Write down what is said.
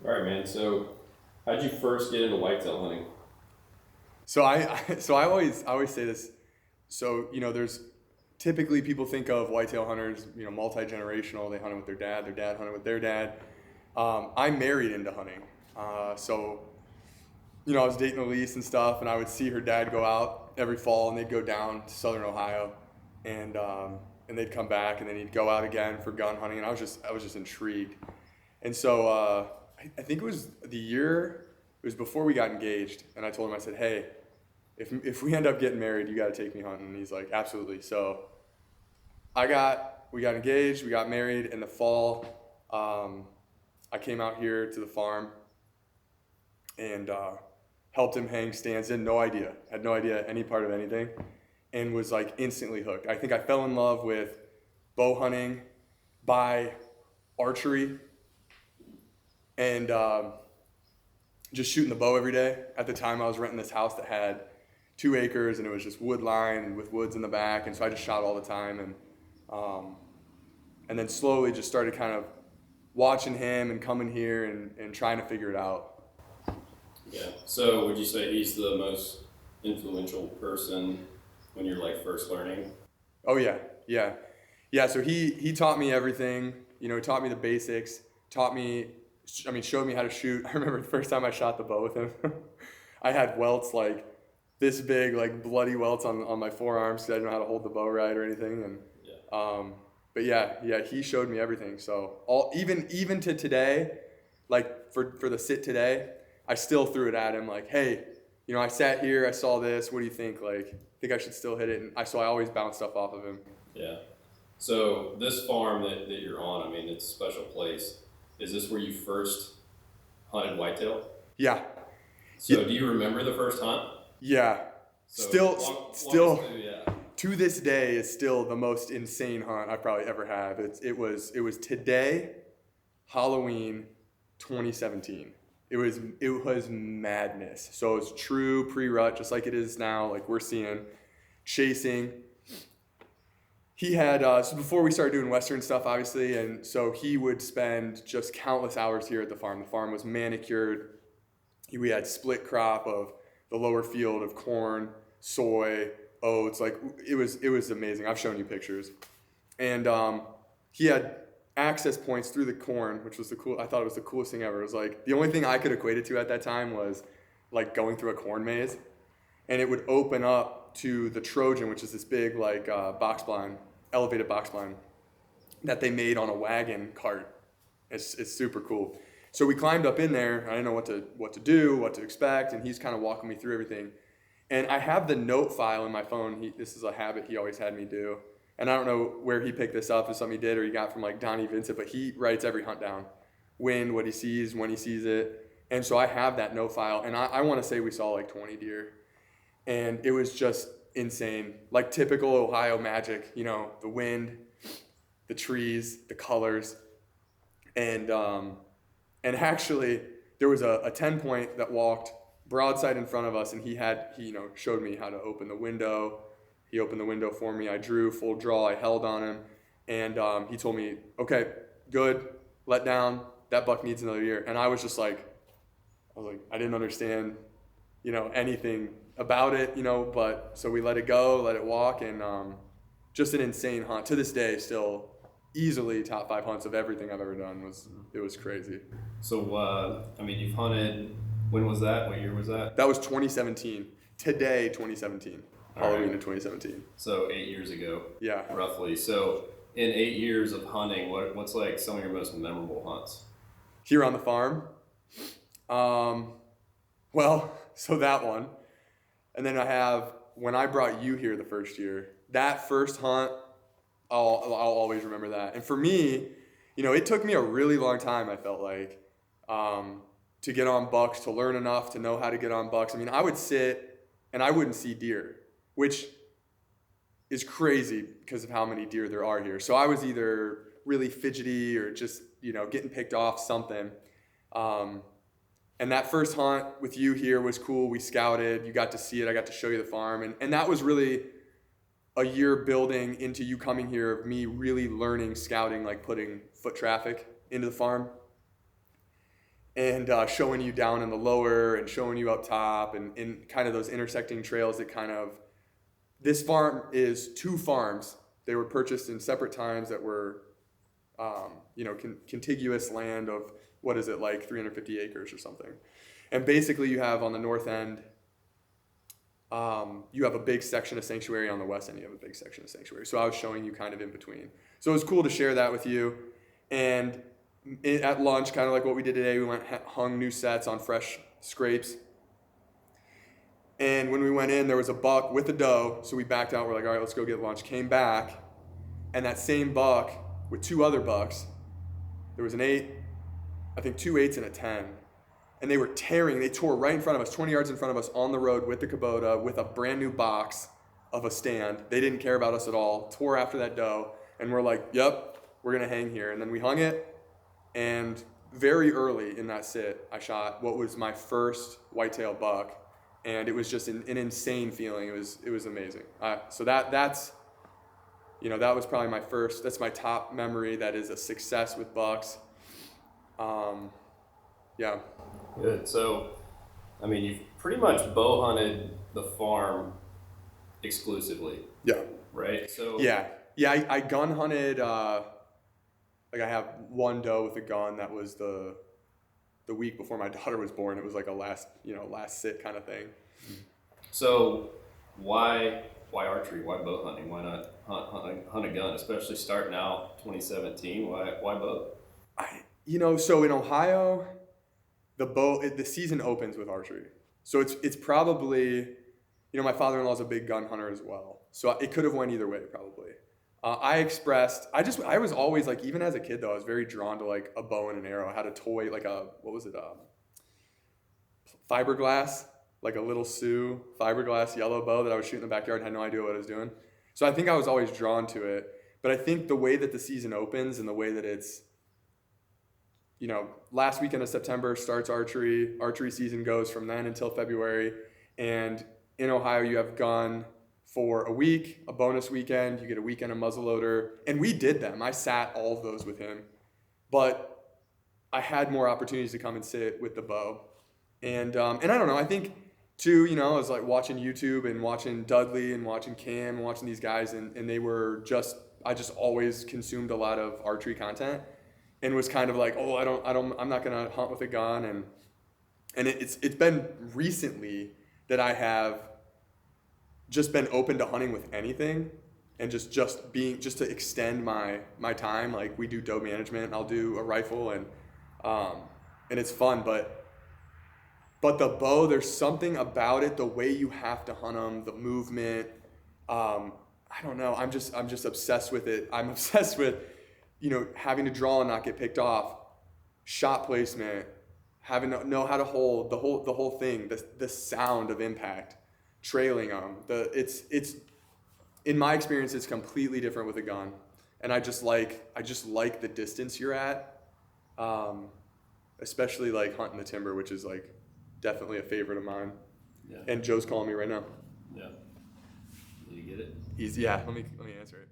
All right, man. So, how'd you first get into whitetail hunting? So I always say this. So there's typically people think of whitetail hunters, multi-generational. They hunted with their dad hunted with their dad. I married into hunting. I was dating Elise and stuff, and I would see her dad go out every fall, and they'd go down to southern Ohio, and they'd come back, and then he'd go out again for gun hunting, and I was just intrigued. And so I think it was it was before we got engaged, and I told him, I said, hey, if we end up getting married, you got to take me hunting. And he's like, absolutely. So we got engaged, we got married in the fall. I came out here to the farm and helped him hang stands. Had no idea any part of anything, and was like instantly hooked. I think I fell in love with bow hunting by archery and just shooting the bow every day. At the time, I was renting this house that had 2 acres, and it was just wood line with woods in the back, and so I just shot all the time, and then slowly just started kind of watching him and coming here and trying to figure it out. Yeah. So, would you say he's the most influential person when you're like first learning? Oh yeah, yeah, yeah. So he taught me everything. He taught me the basics. Showed me how to shoot. I remember the first time I shot the bow with him. I had welts like this big, like bloody welts on my forearms because I didn't know how to hold the bow right or anything. And Yeah. but yeah, he showed me everything. So even to today, like for the sit today, I still threw it at him like, hey, I sat here, I saw this. What do you think? Like, think I should still hit it? And I always bounce stuff off of him. Yeah. So, this farm that you're on, I mean, it's a special place. Is this where you first hunted whitetail? Yeah. So, do you remember the first hunt? Yeah. So Still, walk us through, yeah. to this day is still the most insane hunt I've probably ever had. It was today, Halloween, 2017. It was madness. So it was true pre-rut, just like it is now. Like we're seeing, chasing. He had so before we started doing Western stuff, obviously, and so he would spend just countless hours here at the farm. The farm was manicured. We had split crop of the lower field of corn, soy, oats. Like it was amazing. I've shown you pictures, and he had access points through the corn, which was I thought it was the coolest thing ever. It was like the only thing I could equate it to at that time was like going through a corn maze, and it would open up to the Trojan, which is this big like elevated box blind that they made on a wagon cart. It's super cool. So we climbed up in there. I didn't know what to do, what to expect, and he's kind of walking me through everything. And I have the note file in my phone. This is a habit he always had me do. And I don't know where he picked this up, if something he did or he got from like Donnie Vincent, but he writes every hunt down. When, what he sees, when he sees it. And so I have that note file, and I want to say we saw like 20 deer. And it was just insane. Like typical Ohio magic, the wind, the trees, the colors. And actually there was a 10 point that walked broadside in front of us, and he showed me how to open the window. He opened the window for me. I drew full draw. I held on him, and he told me, okay, good, let down. That buck needs another year. And I was like, I didn't understand, anything about it, but so we let it go, let it walk, and just an insane hunt. To this day, still easily top 5 hunts of everything I've ever done. It was crazy. So, you've hunted, when was that? What year was that? That was 2017. Today, 2017. Halloween right. in 2017. So 8 years ago. Yeah. Roughly. So in 8 years of hunting, what's like some of your most memorable hunts? Here on the farm? Well, so that one. And then I have, when I brought you here the first year, that first hunt, I'll always remember that. And for me, it took me a really long time, I felt like, to get on bucks, to learn enough to know how to get on bucks. I would sit and I wouldn't see deer, which is crazy because of how many deer there are here. So I was either really fidgety or just, getting picked off something. And that first hunt with you here was cool. We scouted, you got to see it. I got to show you the farm. And that was really a year building into you coming here, of me really learning scouting, like putting foot traffic into the farm. and showing you down in the lower and showing you up top, and in kind of those intersecting trails that kind of, this farm is 2 farms. They were purchased in separate times that were, contiguous land of, what is it, like 350 acres or something. And basically you have on the north end, you have a big section of sanctuary. On the west end, you have a big section of sanctuary. So I was showing you kind of in between. So it was cool to share that with you. And at lunch, kind of like what we did today, we hung new sets on fresh scrapes. And when we went in, there was a buck with a doe. So we backed out. We're like, all right, let's go get lunch. Came back, and that same buck with 2 other bucks, there was an 8, I think 2 8s and a 10. And they were tearing. They tore right in front of us, 20 yards in front of us on the road with the Kubota, with a brand new box of a stand. They didn't care about us at all. Tore after that doe. And we're like, yep, we're going to hang here. And then we hung it. And very early in that sit, I shot what was my first whitetail buck. And it was just an insane feeling. It was amazing. So that's, that was probably that's my top memory. That is a success with bucks. Yeah. Good. So, I mean, you've pretty much bow hunted the farm exclusively. Yeah. Right? So. Yeah. I gun hunted, like I have 1 doe with a gun. That was the week before my daughter was born. It was like a last sit kind of thing. So why archery? Why bow hunting? Why not hunt a gun, especially starting out 2017? Why bow? So in Ohio, the season opens with archery. So it's probably, my father-in-law's a big gun hunter as well. So it could have went either way probably. I was always like, even as a kid though, I was very drawn to like a bow and an arrow. I had a toy, like fiberglass, like a little Sioux fiberglass yellow bow that I would shoot in the backyard and had no idea what I was doing. So I think I was always drawn to it. But I think the way that the season opens and the way that it's, last weekend of September starts archery. Archery season goes from then until February. And in Ohio, you have gun for a week, a bonus weekend. You get a weekend of muzzleloader. And we did them. I sat all of those with him. But I had more opportunities to come and sit with the bow. And I don't know, I think too, I was like watching YouTube and watching Dudley and watching Cam and watching these guys, and they were I just always consumed a lot of archery content and was kind of like, I'm not gonna hunt with a gun. And it's been recently that I have just been open to hunting with anything and just to extend my time. Like we do doe management and I'll do a rifle and it's fun, but the bow, there's something about it, the way you have to hunt them, the movement. I don't know. I'm just obsessed with it. I'm obsessed with, having to draw and not get picked off, shot placement, having to know how to hold the whole thing, the sound of impact, trailing them. It's in my experience, it's completely different with a gun, and I just like the distance you're at, especially like hunting the timber, which is like definitely a favorite of mine. Yeah. And Joe's calling me right now. Yeah. Did you get it? Yeah. Let me answer it.